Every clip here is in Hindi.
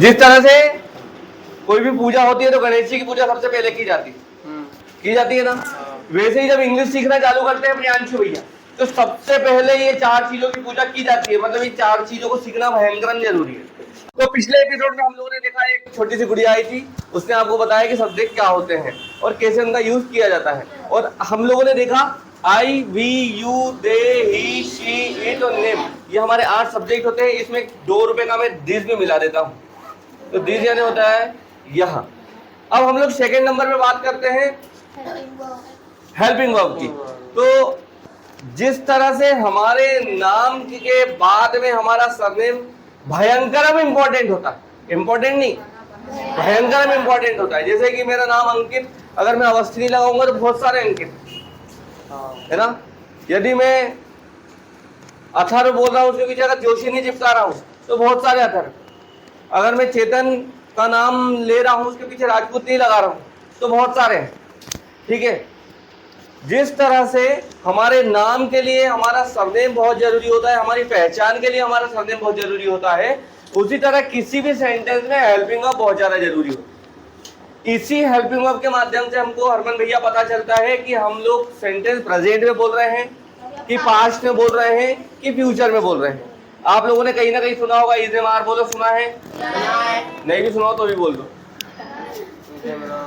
जिस तरह से कोई भी पूजा होती है तो गणेश जी की पूजा सबसे पहले की जाती है ना, वैसे ही जब इंग्लिश सीखना चालू करते हैं प्रियांशु भैया तो सबसे पहले ये 4 चीजों की पूजा की जाती है। मतलब ये 4 चीजों को सीखना भयंकर जरूरी है। तो पिछले एपिसोड में हम लोगों ने देखा एक छोटी सी गुड़िया आई थी, उसने आपको बताया कि सब्जेक्ट क्या होते हैं और कैसे उनका यूज किया जाता है। और हम लोगों ने देखा I, we, you, they, he, she, it और नेम, ये हमारे 8 सब्जेक्ट होते हैं। इसमें 2 रुपए का मैं दिस भी मिला देता हूँ, तो दिस यानी होता है यहाँ। अब हम लोग सेकेंड नंबर पे बात करते हैं हेल्पिंग वर्ब की। तो जिस तरह से हमारे नाम के बाद में हमारा सरनेम भयंकर इंपॉर्टेंट होता है, इंपॉर्टेंट नहीं भयंकर इंपॉर्टेंट होता है। जैसे कि मेरा नाम अंकित, अगर मैं अवस्थी लगाऊंगा तो बहुत सारे अंकित है ना। यदि मैं अथर्व बोल रहा हूँ उसके पीछे अगर जोशी नहीं चिपका रहा हूँ तो बहुत सारे अथर्व। अगर मैं चेतन का नाम ले रहा हूँ उसके पीछे राजपूत नहीं लगा रहा हूँ तो बहुत सारे हैं। ठीक है, जिस तरह से हमारे नाम के लिए हमारा सरनेम बहुत जरूरी होता है, हमारी पहचान के लिए हमारा सरनेम बहुत जरूरी होता है, उसी तरह किसी भी सेंटेंस में हेल्पिंग वर्ब बहुत ज्यादा जरूरी होता है। इसी हेल्पिंग वर्ब के माध्यम से हमको हरमन भैया पता चलता है कि हम लोग सेंटेंस प्रेजेंट में बोल रहे हैं कि पास्ट में बोल रहे हैं कि फ्यूचर में बोल रहे हैं। आप लोगों ने कहीं ना कहीं सुना होगा इज एम आर, बोलो सुना है? नहीं भी सुना हो तो भी बोल दो।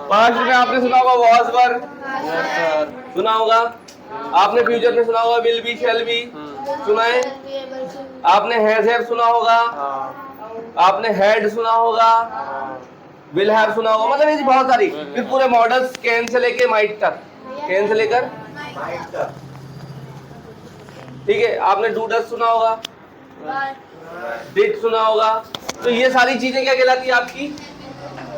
पास्ट में आपने सुना होगा वॉज वर, सुना होगा। आपने फ्यूचर में सुना होगा विल बी, शैल बी, सुना है? आपने हैज हैव सुना होगा, आपने हैड सुना होगा, विल हैव सुना होगा। मतलब ये बहुत सारी, फिर पूरे मॉडल्स कैन से लेके माइट तक, कैन से लेकर माइट तक। ठीक है, आपने डू डज सुना होगा, डिड सुना होगा। तो ये सारी चीजें क्या कहलाती है? आपकी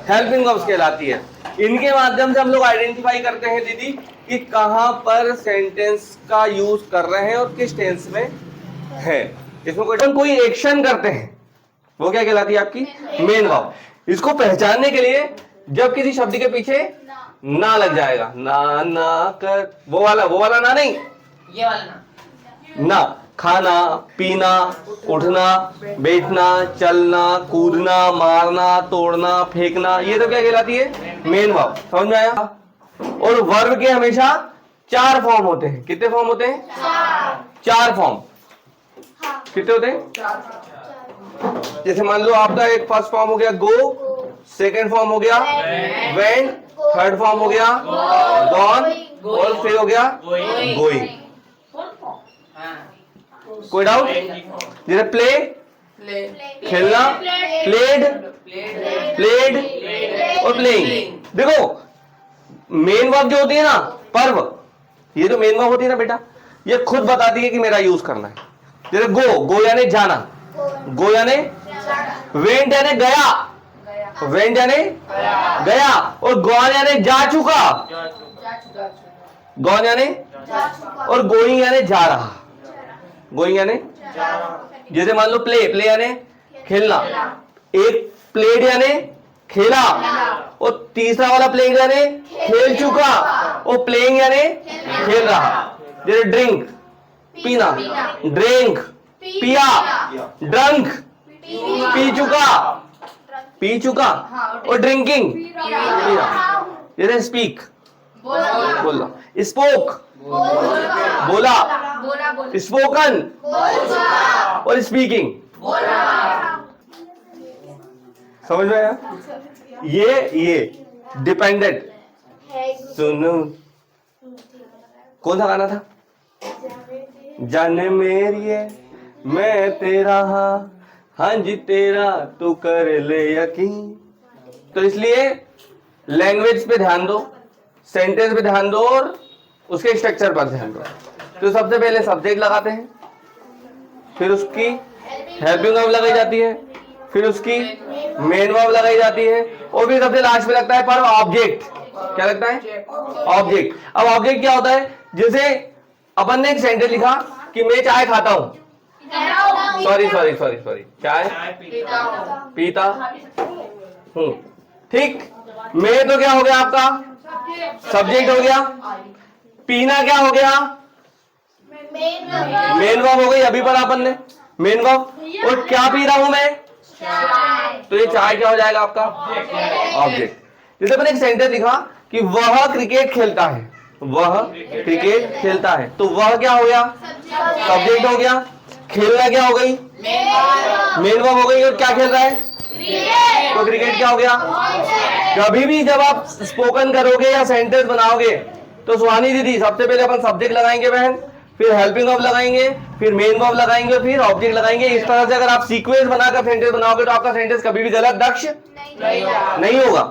हेल्पिंग वर्ब्स कहलाती है। इनके माध्यम से हम लोग आइडेंटिफाई करते हैं दीदी कि कहां पर सेंटेंस का यूज कर रहे हैं और किस टेंस में है। इसमें कोई एक्शन करते हैं वो क्या कहलाती है? आपकी मेन वर्ब। इसको पहचानने के लिए जब किसी शब्द के पीछे ना लग जाएगा, ना ना कर, वो वाला ना नहीं, ये वाला ना, खाना, पीना, उठना, बैठना, चलना, कूदना, मारना, तोड़ना, फेंकना, ये तो क्या कहलाती है? Main verb. समझ में आया? और वर्ब के हमेशा 4 फॉर्म होते हैं। कितने फॉर्म होते हैं? 4 फॉर्म। कितने होते हैं? जैसे मान लो आपका एक फर्स्ट फॉर्म हो गया गो, सेकेंड फॉर्म हो गया वेंट, थर्ड फॉर्म हो गया गॉन और फिर हो गया गोइंग। कोई डाउट? जैसे प्ले, खेलना, प्लेड, प्लेड और प्लेइंग। देखो मेन वर्ब जो होती है ना, पर्व, ये जो मेन वर्ब होती है ना बेटा, ये खुद बताती है कि मेरा यूज करना है। जैसे गो यानी जाना, गो यानी, वेंट यानी गया, वेंट यानी गया, और गॉन यानी जा चुका, गॉन यानी, और गोइंग यानी जा रहा, गोइंग यानी। जैसे मान लो प्ले यानी खेलना, एक प्लेड यानी खेला, और तीसरा वाला प्लेइंग यानी खेल चुका, और प्लेइंग यानी खेल रहा। जैसे ड्रिंक पीना, ड्रिंक पिया, ड्रंक पी चुका, और ड्रिंकिंग पीना। जैसे स्पीक बोला, स्पोक बोला, स्पोकन और स्पीकिंग। समझ में आया? ये डिपेंडेंट। सुनो, कौन सा गाना था? जाने मेरी है मैं तेरा, हाँ जी तेरा तू कर ले यकीन। तो इसलिए लैंग्वेज पे ध्यान दो, सेंटेंस पे ध्यान दो और उसके स्ट्रक्चर पर ध्यान दो। तो सबसे पहले सब्जेक्ट लगाते हैं, फिर उसकी हेल्पिंग वर्ब लगाई जाती है, फिर उसकी मेन वर्ब लगाई जाती है, और फिर सबसे लास्ट में लगता है पर ऑब्जेक्ट। क्या लगता है? ऑब्जेक्ट। अब ऑब्जेक्ट क्या होता है? जैसे अपन ने एक सेंटेंस लिखा कि मैं चाय खाता हूं, सॉरी चाय पीता हूं। ठीक, मैं तो क्या हो गया आपका? सब्जेक्ट हो गया। पीना क्या हो गया? मेन वर्ब हो गई। अभी पर अपन ने मेन वर्ब। और क्या पी रहा हूं मैं? तो ये चाय क्या हो जाएगा आपका? ऑब्जेक्ट। जैसे मैंने एक सेंटेंस लिखा कि वह क्रिकेट खेलता है, वह क्रिकेट खेलता है, तो वह क्या हो गया? सब्जेक्ट हो गया। खेलना क्या हो गई? मेन वर्ब हो गई। और क्या खेल रहा है? तो क्रिकेट क्या हो गया? कभी भी जब आप स्पोकन करोगे या सेंटेंस बनाओगे तो सुहानी दीदी सबसे पहले अपन सब्जेक्ट लगाएंगे बहन, फिर हेल्पिंग वर्ब लगाएंगे, फिर मेन वर्ब लगाएंगे, फिर ऑब्जेक्ट लगाएंगे। इस तरह से अगर आप सीक्वेंस बनाकर सेंटेंस बनाओगे तो आपका सेंटेंस कभी भी गलत दक्ष नहीं होगा।